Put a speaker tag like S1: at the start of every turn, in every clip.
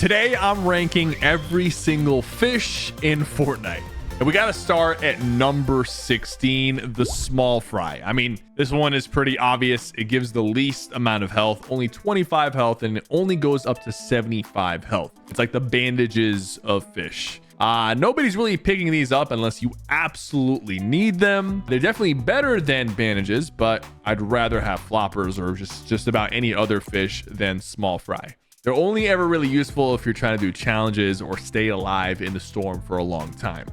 S1: Today, I'm ranking every single fish in Fortnite. And we got to start at number 16, the small fry. I mean, this one is pretty obvious. It gives the least amount of health, only 25 health, and it only goes up to 75 health. It's like the bandages of fish. Nobody's really picking these up unless you absolutely need them. They're definitely better than bandages, but I'd rather have floppers or just about any other fish than small fry. They're only ever really useful if you're trying to do challenges or stay alive in the storm for a long time.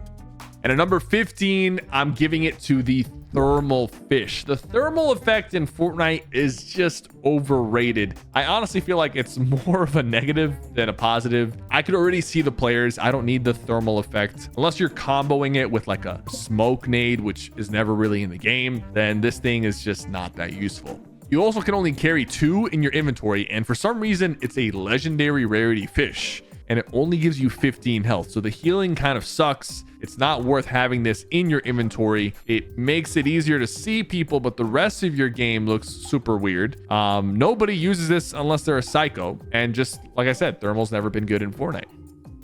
S1: And at number 15, I'm giving it to the thermal fish. The thermal effect in Fortnite is just overrated. I honestly feel like it's more of a negative than a positive. I could already see the players. I don't need the thermal effect. Unless you're comboing it with like a smoke nade, which is never really in the game, then this thing is just not that useful. You also can only carry 2 in your inventory, and for some reason, it's a legendary rarity fish, and it only gives you 15 health. So the healing kind of sucks. It's not worth having this in your inventory. It makes it easier to see people, but the rest of your game looks super weird. Nobody uses this unless they're a psycho. And just like I said, thermal's never been good in Fortnite.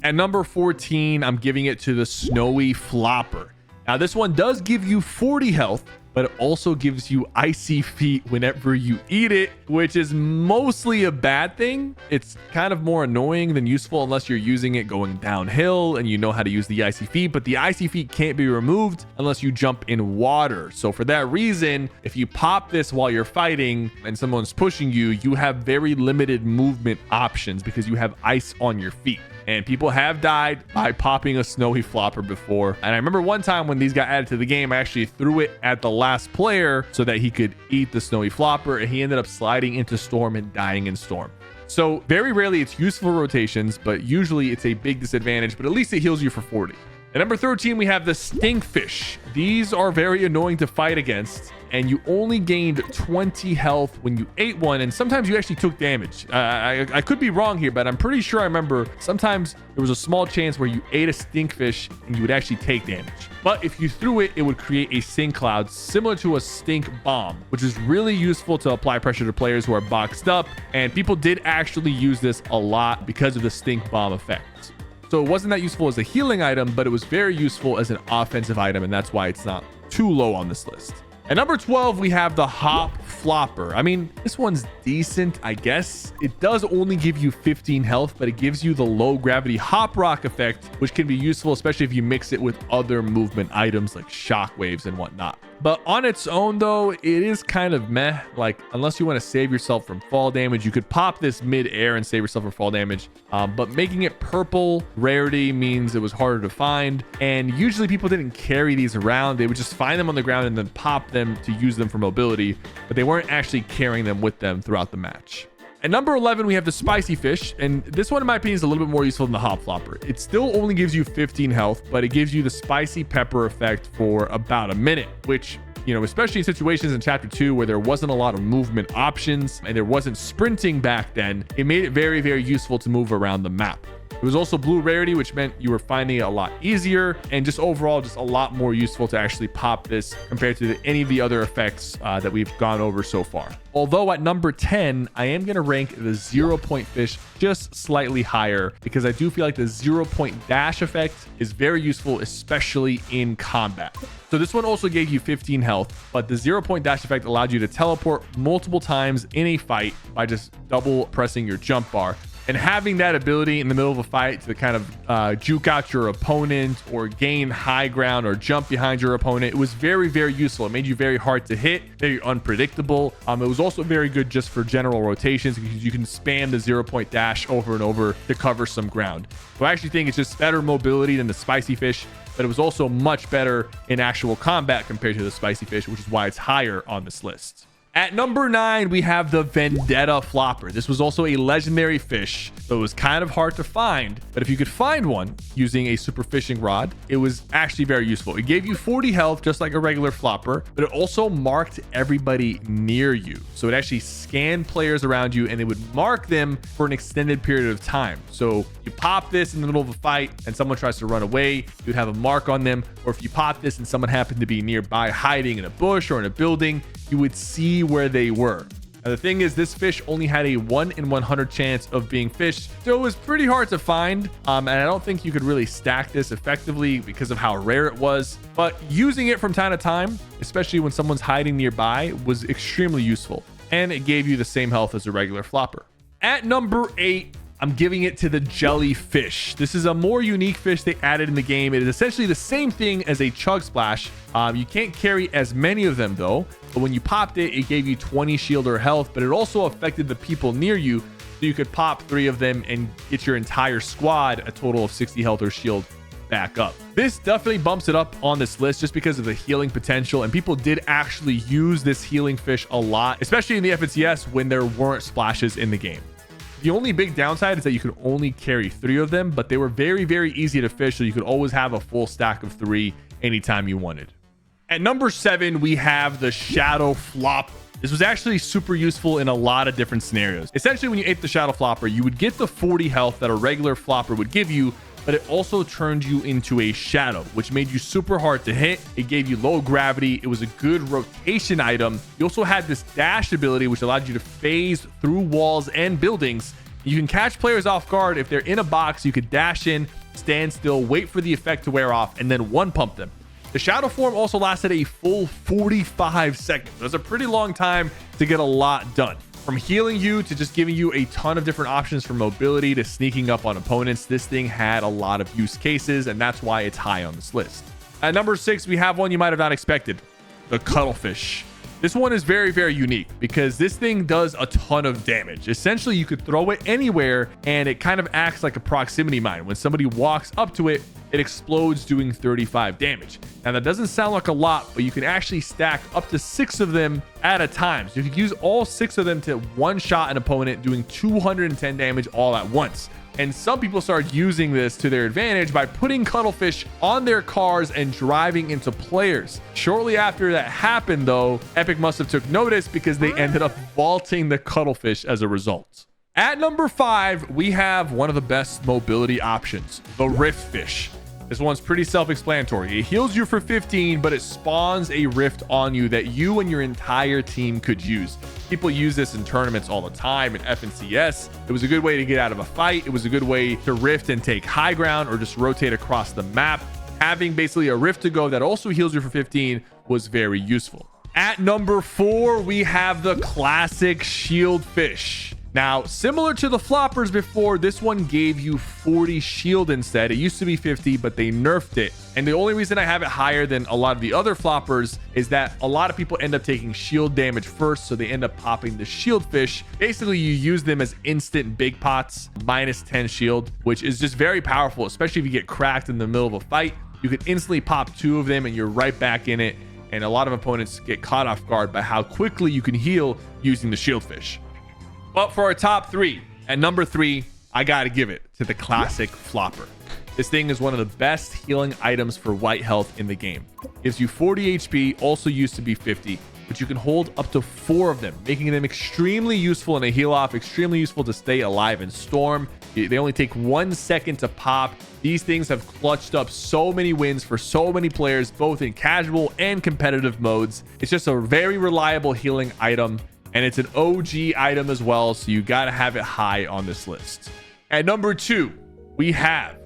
S1: At number 14, I'm giving it to the snowy flopper. Now this one does give you 40 health, but it also gives you icy feet whenever you eat it, which is mostly a bad thing. It's kind of more annoying than useful unless you're using it going downhill and you know how to use the icy feet, but the icy feet can't be removed unless you jump in water. So for that reason, if you pop this while you're fighting and someone's pushing you, you have very limited movement options because you have ice on your feet. And people have died by popping a snowy flopper before. And I remember one time when these got added to the game, I actually threw it at the last player so that he could eat the snowy flopper, and he ended up sliding into storm and dying in storm. So very rarely it's useful rotations, but usually it's a big disadvantage, but at least it heals you for 40. At number 13, we have the stinkfish. These are very annoying to fight against, and you only gained 20 health when you ate one, and sometimes you actually took damage. I could be wrong here, but I'm pretty sure I remember sometimes there was a small chance where you ate a stinkfish and you would actually take damage. But if you threw it, it would create a stink cloud similar to a stink bomb, which is really useful to apply pressure to players who are boxed up, and people did actually use this a lot because of the stink bomb effect. So it wasn't that useful as a healing item, but it was very useful as an offensive item, and that's why it's not too low on this list. At number 12, we have the hop flopper. I mean, this one's decent, I guess. It does only give you 15 health, but it gives you the low gravity hop rock effect, which can be useful, especially if you mix it with other movement items like shockwaves and whatnot. But on its own, though, it is kind of meh. Like, unless you want to save yourself from fall damage, you could pop this mid-air and save yourself from fall damage. But making it purple rarity means it was harder to find. And usually people didn't carry these around. They would just find them on the ground and then pop them to use them for mobility. But they weren't actually carrying them with them throughout the match. At number 11, we have the spicy fish, and this one, in my opinion, is a little bit more useful than the hop flopper. It still only gives you 15 health, but it gives you the spicy pepper effect for about a minute, which, you know, especially in situations in chapter 2 where there wasn't a lot of movement options and there wasn't sprinting back then, it made it very, very useful to move around the map. It was also blue rarity, which meant you were finding it a lot easier, and just overall just a lot more useful to actually pop this compared to any of the other effects that we've gone over so far. Although at number 10, I am going to rank the 0 point fish just slightly higher because I do feel like the 0 point dash effect is very useful, especially in combat. So this one also gave you 15 health, but the 0 point dash effect allowed you to teleport multiple times in a fight by just double pressing your jump bar. And having that ability in the middle of a fight to kind of juke out your opponent or gain high ground or jump behind your opponent, it was very, very useful. It made you very hard to hit, very unpredictable. It was also very good just for general rotations because you can spam the 0 point dash over and over to cover some ground. So I actually think it's just better mobility than the spicy fish, but it was also much better in actual combat compared to the spicy fish, which is why it's higher on this list. At number 9, we have the Vendetta Flopper. This was also a legendary fish, so it was kind of hard to find. But if you could find one using a super fishing rod, it was actually very useful. It gave you 40 health, just like a regular flopper, but it also marked everybody near you. So it actually scanned players around you, and it would mark them for an extended period of time. So you pop this in the middle of a fight, and someone tries to run away, you'd have a mark on them. Or if you pop this and someone happened to be nearby hiding in a bush or in a building, you would see where they were. Now, the thing is, this fish only had a 1 in 100 chance of being fished, so it was pretty hard to find. And I don't think you could really stack this effectively because of how rare it was. But using it from time to time, especially when someone's hiding nearby, was extremely useful. And it gave you the same health as a regular flopper. At number 8, I'm giving it to the jellyfish. This is a more unique fish they added in the game. It is essentially the same thing as a chug splash. You can't carry as many of them though, but when you popped it, it gave you 20 shield or health, but it also affected the people near you. So you could pop 3 of them and get your entire squad a total of 60 health or shield back up. This definitely bumps it up on this list just because of the healing potential, and people did actually use this healing fish a lot, especially in the FNCS when there weren't splashes in the game. The only big downside is that you could only carry 3 of them, but they were very, very easy to fish, so you could always have a full stack of 3 anytime you wanted. At number 7, we have the Shadow Flopper. This was actually super useful in a lot of different scenarios. Essentially, when you ate the Shadow Flopper, you would get the 40 health that a regular flopper would give you, but it also turned you into a shadow, which made you super hard to hit. It gave you low gravity. It was a good rotation item. You also had this dash ability, which allowed you to phase through walls and buildings. You can catch players off guard. If they're in a box, you could dash in, stand still, wait for the effect to wear off, and then one pump them. The shadow form also lasted a full 45 seconds. That's a pretty long time to get a lot done. From healing you to just giving you a ton of different options from mobility to sneaking up on opponents, this thing had a lot of use cases, and that's why it's high on this list. At number 6, we have one you might have not expected, the Cuttlefish. This one is very, very unique because this thing does a ton of damage. Essentially, you could throw it anywhere and it kind of acts like a proximity mine. When somebody walks up to it, it explodes, doing 35 damage. Now, that doesn't sound like a lot, but you can actually stack up to 6 of them at a time. So you could use all 6 of them to one-shot an opponent, doing 210 damage all at once. And some people started using this to their advantage by putting Cuttlefish on their cars and driving into players. Shortly after that happened, though, Epic must have took notice because they ended up vaulting the Cuttlefish as a result. At number 5, we have one of the best mobility options, the Rift Fish. This one's pretty self-explanatory. It heals you for 15, but it spawns a rift on you that you and your entire team could use. People use this in tournaments all the time in FNCS. It was a good way to get out of a fight. It was a good way to rift and take high ground or just rotate across the map. Having basically a rift to go that also heals you for 15 was very useful. At number 4, we have the classic Shield Fish. Now, similar to the floppers before, this one gave you 40 shield instead. It used to be 50, but they nerfed it. And the only reason I have it higher than a lot of the other floppers is that a lot of people end up taking shield damage first, so they end up popping the shield fish. Basically, you use them as instant big pots, minus 10 shield, which is just very powerful, especially if you get cracked in the middle of a fight. You can instantly pop 2 of them and you're right back in it. And a lot of opponents get caught off guard by how quickly you can heal using the shield fish. But for our top 3, at number 3, I gotta give it to the classic flopper. This thing is one of the best healing items for white health in the game. Gives you 40 HP, also used to be 50, but you can hold up to 4 of them, making them extremely useful in a heal off, extremely useful to stay alive in Storm. They only take 1 second to pop. These things have clutched up so many wins for so many players, both in casual and competitive modes. It's just a very reliable healing item. And it's an OG item as well, so you gotta have it high on this list. At number 2, we have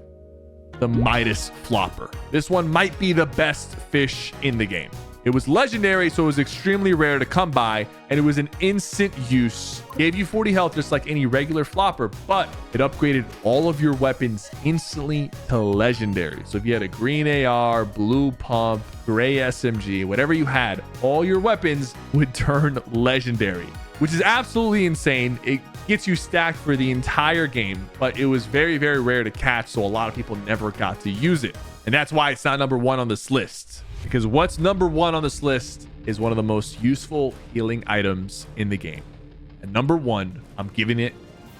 S1: the Midas Flopper. This one might be the best fish in the game. It was legendary, so it was extremely rare to come by, and it was an instant use. Gave you 40 health just like any regular flopper, but it upgraded all of your weapons instantly to legendary. So if you had a green AR, blue pump, gray SMG, whatever you had, all your weapons would turn legendary, which is absolutely insane. It gets you stacked for the entire game, but it was very, very rare to catch, so a lot of people never got to use it. And that's why it's not number 1 on this list. Because what's number 1 on this list is one of the most useful healing items in the game. And number 1, I'm giving it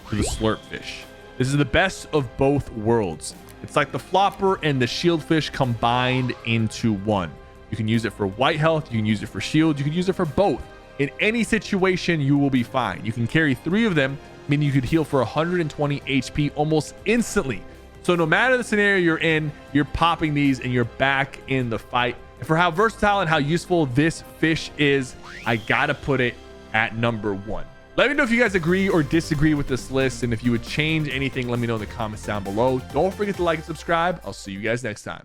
S1: to the Slurp Fish. This is the best of both worlds. It's like the flopper and the shield fish combined into one. You can use it for white health, you can use it for shield, you can use it for both. In any situation, you will be fine. You can carry 3 of them, meaning you could heal for 120 HP almost instantly. So no matter the scenario you're in, you're popping these and you're back in the fight. And for how versatile and how useful this fish is, I gotta put it at number 1. Let me know if you guys agree or disagree with this list, and if you would change anything, let me know in the comments down below. Don't forget to like and subscribe. I'll see you guys next time.